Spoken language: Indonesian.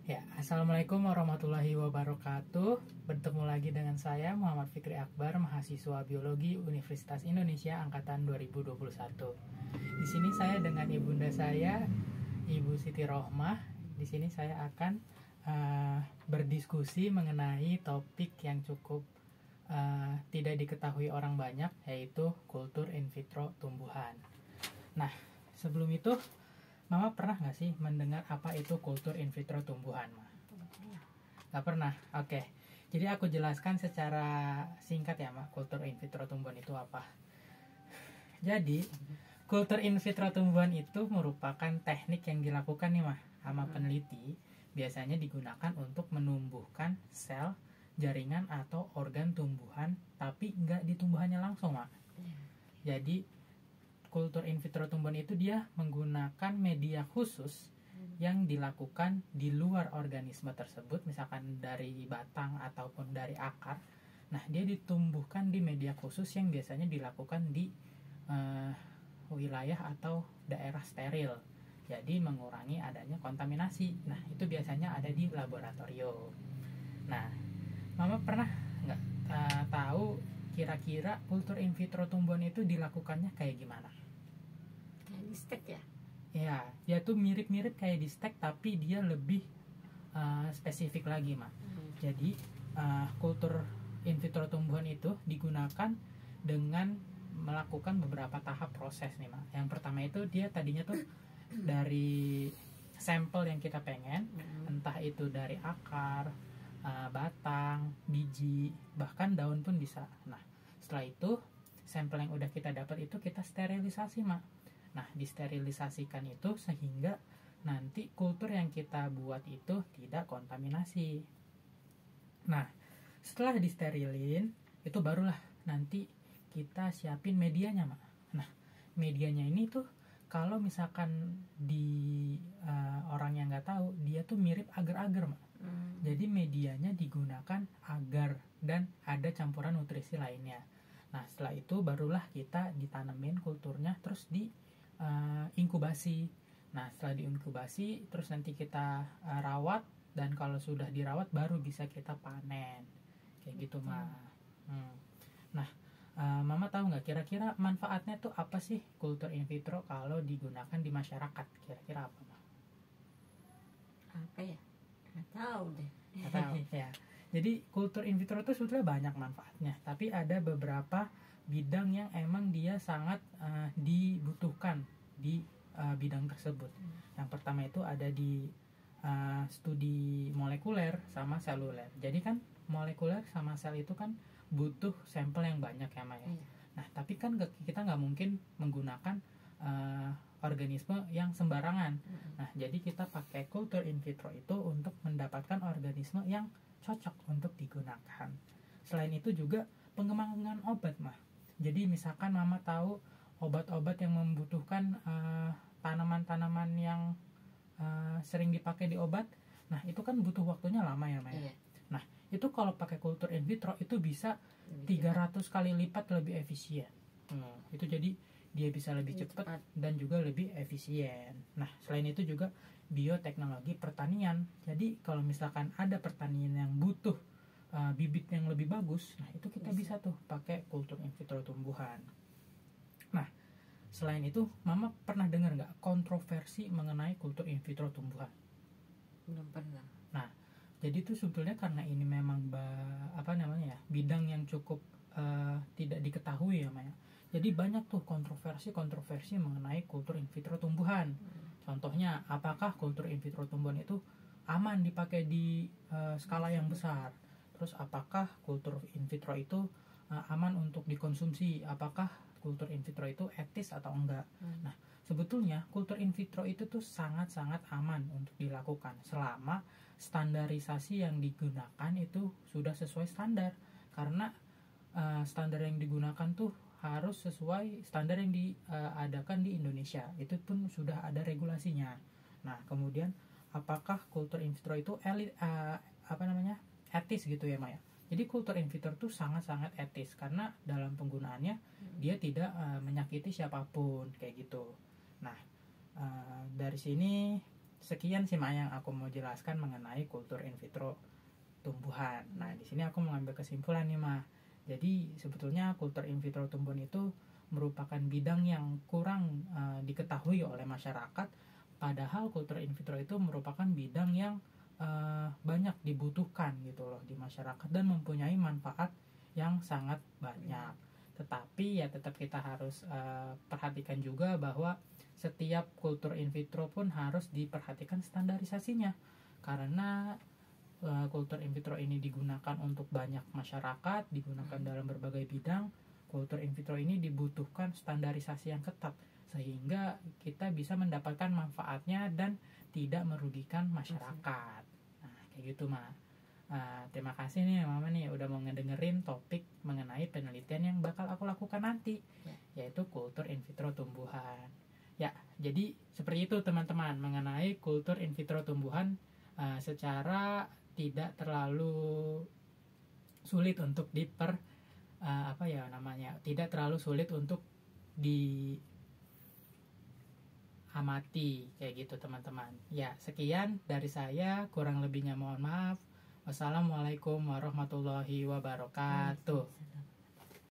Ya, Assalamualaikum warahmatullahi wabarakatuh. Bertemu lagi dengan saya Muhammad Fikri Akbar, mahasiswa biologi Universitas Indonesia angkatan 2021. Di sini saya dengan ibunda saya, Ibu Siti Rohmah. Di sini saya akan berdiskusi mengenai topik yang cukup tidak diketahui orang banyak, yaitu kultur in vitro tumbuhan. Nah, sebelum itu Mama pernah nggak sih mendengar apa itu kultur in vitro tumbuhan? Nggak pernah? Oke. Jadi aku jelaskan secara singkat ya, Ma. Kultur in vitro tumbuhan itu apa? Jadi, kultur in vitro tumbuhan itu merupakan teknik yang dilakukan nih, Ma, sama peneliti. Biasanya digunakan untuk menumbuhkan sel, jaringan, atau organ tumbuhan, tapi nggak di tumbuhannya langsung, Ma. Jadi, kultur in vitro tumbuhan itu dia menggunakan media khusus yang dilakukan di luar organisme tersebut, misalkan dari batang ataupun dari akar. Nah, dia ditumbuhkan di media khusus yang biasanya dilakukan di wilayah atau daerah steril. Jadi mengurangi adanya kontaminasi. Nah, itu biasanya ada di laboratorium. Nah, Mama pernah nggak tahu kira-kira kultur in vitro tumbuhan itu dilakukannya kayak gimana? Kayak di stek ya? Ya, dia tuh mirip-mirip kayak di stek, tapi dia lebih spesifik lagi, Ma. Jadi, kultur in vitro tumbuhan itu digunakan dengan melakukan beberapa tahap proses nih, Ma. Yang pertama itu dia tadinya tuh dari sampel yang kita pengen, entah itu dari akar, batang, biji, bahkan daun pun bisa. Nah, setelah itu sampel yang udah kita dapat itu kita sterilisasi, Ma. Nah, disterilisasikan itu sehingga nanti kultur yang kita buat itu tidak kontaminasi. Nah, setelah disterilin, itu barulah nanti kita siapin medianya, Ma. Nah, medianya ini tuh kalau misalkan di orang yang nggak tahu, dia tuh mirip agar-agar, Ma. Jadi medianya digunakan agar dan ada campuran nutrisi lainnya. Nah, setelah itu barulah kita ditanemin kulturnya, terus di inkubasi. Nah, setelah diinkubasi terus nanti kita rawat, dan kalau sudah dirawat baru bisa kita panen kayak gitu, Ma. Nah, Mama tahu nggak kira-kira manfaatnya tuh apa sih kultur in vitro kalau digunakan di masyarakat? Kira-kira apa, Ma? Apa ya? Nggak tahu deh. Nggak tahu ya. Jadi kultur in vitro itu sebetulnya banyak manfaatnya, tapi ada beberapa bidang yang emang dia sangat dibutuhkan di bidang tersebut. Yang pertama itu ada di studi molekuler sama seluler. Jadi kan molekuler sama sel itu kan butuh sampel yang banyak ya, Maya. Nah, tapi kan kita nggak mungkin menggunakan organisme yang sembarangan. Nah, jadi kita pakai kultur in vitro itu untuk mendapatkan organisme yang cocok untuk digunakan. Selain itu juga pengembangan obat, Mah. Jadi misalkan Mama tahu obat-obat yang membutuhkan tanaman-tanaman yang sering dipakai di obat, nah itu kan butuh waktunya lama ya, Maya. Nah, itu kalau pakai kultur in vitro itu bisa 300 kali lipat lebih efisien. Itu jadi dia bisa lebih cepat dan juga lebih efisien. Nah, selain itu juga bioteknologi pertanian. Jadi kalau misalkan ada pertanian yang butuh bibit yang lebih bagus, nah itu kita bisa tuh pakai kultur in vitro tumbuhan. Nah, selain itu Mama pernah dengar nggak kontroversi mengenai kultur in vitro tumbuhan? Belum pernah. Nah, jadi itu sebetulnya karena ini memang bidang yang cukup tidak diketahui ya, Maya. Jadi banyak tuh kontroversi mengenai kultur in vitro tumbuhan. Contohnya, apakah kultur in vitro tumbuhan itu aman dipakai di skala yang besar? Terus apakah kultur in vitro itu aman untuk dikonsumsi? Apakah kultur in vitro itu etis atau enggak? Nah, sebetulnya kultur in vitro itu tuh sangat-sangat aman untuk dilakukan selama standarisasi yang digunakan itu sudah sesuai standar. Karena standar yang digunakan tuh harus sesuai standar yang diadakan di Indonesia. Itu pun sudah ada regulasinya. Nah, kemudian apakah kultur in vitro itu etis gitu ya, Maya? Jadi kultur in vitro itu sangat-sangat etis karena dalam penggunaannya dia tidak menyakiti siapapun kayak gitu. Nah, dari sini sekian sih Mak yang aku mau jelaskan mengenai kultur in vitro tumbuhan. Nah, di sini aku mengambil kesimpulan nih Mak. Jadi sebetulnya kultur in vitro tumbuhan itu merupakan bidang yang kurang diketahui oleh masyarakat, padahal kultur in vitro itu merupakan bidang yang banyak dibutuhkan gitu loh di masyarakat dan mempunyai manfaat yang sangat banyak. Tetapi ya tetap kita harus perhatikan juga bahwa setiap kultur in vitro pun harus diperhatikan standarisasinya, karena kultur in vitro ini digunakan untuk banyak masyarakat, digunakan dalam berbagai bidang. Kultur in vitro ini dibutuhkan standarisasi yang ketat sehingga kita bisa mendapatkan manfaatnya dan tidak merugikan masyarakat. Nah, kayak gitu Mak. Terima kasih nih Mama nih udah mau ngedengerin topik mengenai penelitian yang bakal aku lakukan nanti, yaitu kultur in vitro tumbuhan. Ya, jadi seperti itu teman-teman mengenai kultur in vitro tumbuhan secara tidak terlalu sulit untuk tidak terlalu sulit untuk diamati kayak gitu teman-teman. Ya, sekian dari saya, kurang lebihnya mohon maaf. Wassalamualaikum warahmatullahi wabarakatuh.